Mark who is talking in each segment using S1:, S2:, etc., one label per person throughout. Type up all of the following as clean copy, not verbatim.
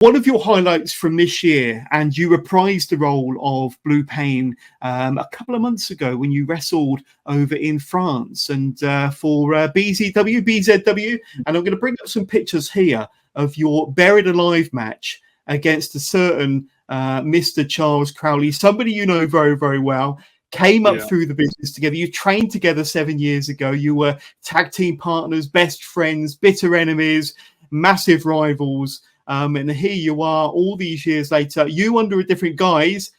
S1: One of your highlights from this year, and you reprised the role of Blue Pain a couple of months ago when you wrestled over in France and for BZW, and I'm going to bring up some pictures here of your Buried Alive match against a certain Mr. Charles Crowley, somebody you know very, very well. Came up through the business together. You trained together 7 years ago. You were tag team partners, best friends, bitter enemies, massive rivals. And here you are all these years later, you under a different guise,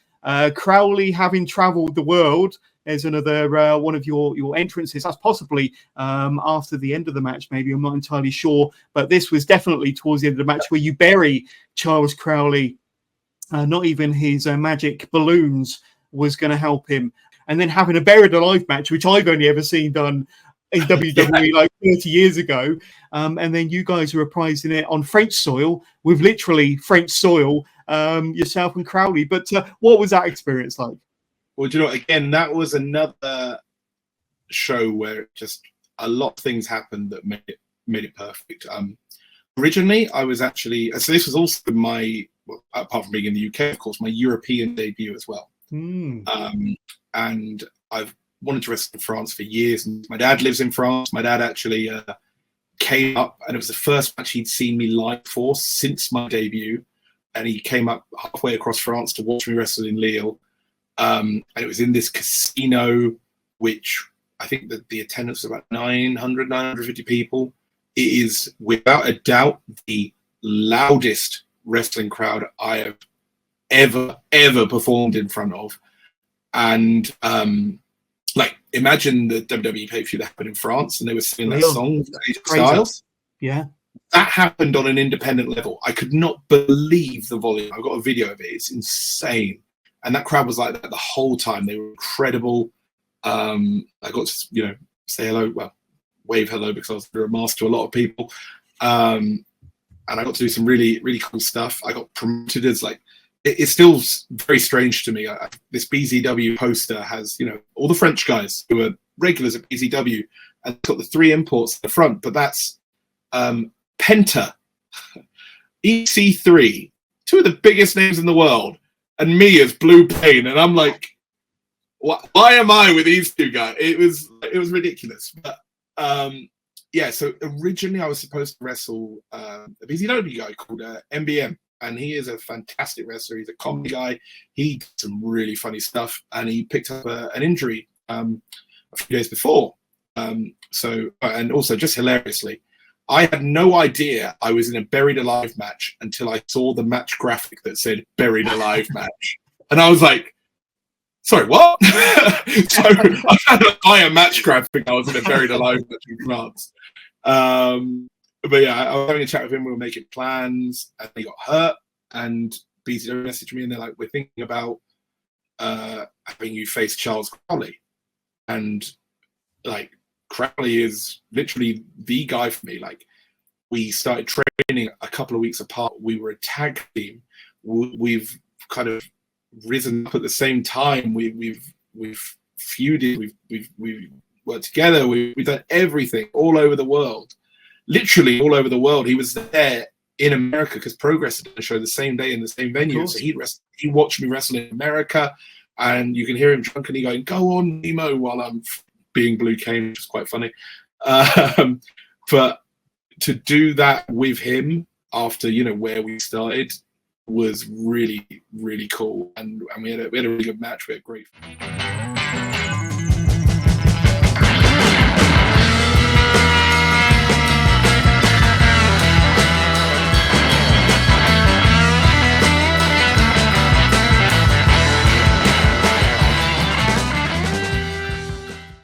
S1: Crowley having traveled the world. There's another one of your entrances. That's possibly after the end of the match, maybe. I'm not entirely sure. But this was definitely towards the end of the match where you bury Charles Crowley. Not even his magic balloons was going to help him. And then having a Buried Alive match, which I've only ever seen done in WWE like 30 years ago. And then you guys are reprising it on French soil with literally French soil, yourself and Crowley. But what was that experience like?
S2: Well, do you know, again, that was another show where just a lot of things happened that made it perfect. Originally, I was actually, so this was also my, well, apart from being in the UK, of course, my European debut as well. And I've wanted to wrestle in France for years. And my dad lives in France. My dad actually came up, and it was the first match he'd seen me live for since my debut. And he came up halfway across France to watch me wrestle in Lille. And it was in this casino, which I think that the attendance was about 950 people. It is without a doubt the loudest wrestling crowd I have ever performed in front of. And like, imagine the WWE pay-per-view that happened in France and they were singing that song, Styles.
S1: Yeah.
S2: That happened on an independent level. I could not believe the volume. I've got a video of it. It's insane. And that crowd was like that the whole time. They were incredible. I got to, you know, say hello, well, wave hello, because I was through a mask to a lot of people. And I got to do some really, really cool stuff. I got promoted as like, it's still very strange to me. This BZW poster has, you know, all the French guys who are regulars at BZW, and it's got the 3 imports at the front, but that's Penta, EC3, 2 of the biggest names in the world, and me as Blue Pain. And I'm like, why am I with these 2 guys? It was ridiculous. But yeah, so originally I was supposed to wrestle a BZW guy called MBM. And he is a fantastic wrestler. He's a comedy guy. He did some really funny stuff, and he picked up an injury a few days before. So, and also just hilariously, I had no idea I was in a Buried Alive match until I saw the match graphic that said Buried Alive match, and I was like, "Sorry, what?" So I had to buy a match graphic. I was in a Buried Alive match in France. But yeah, I was having a chat with him. We were making plans, and he got hurt. And BZW messaged me, and they're like, "We're thinking about having you face Charles Crowley." And like, Crowley is literally the guy for me. Like, we started training a couple of weeks apart. We were a tag team. We've kind of risen up at the same time. We've feuded. We've worked together. We've done everything all over the world. Literally all over the world. He was there in America because Progress did a show the same day in the same venue. So he watched me wrestle in America, and you can hear him drunkenly going, "Go on, Nemo," while I'm being Blue Cane, which is quite funny. But to do that with him after, you know, where we started was really, really cool. And we had a really good match. We had great fun.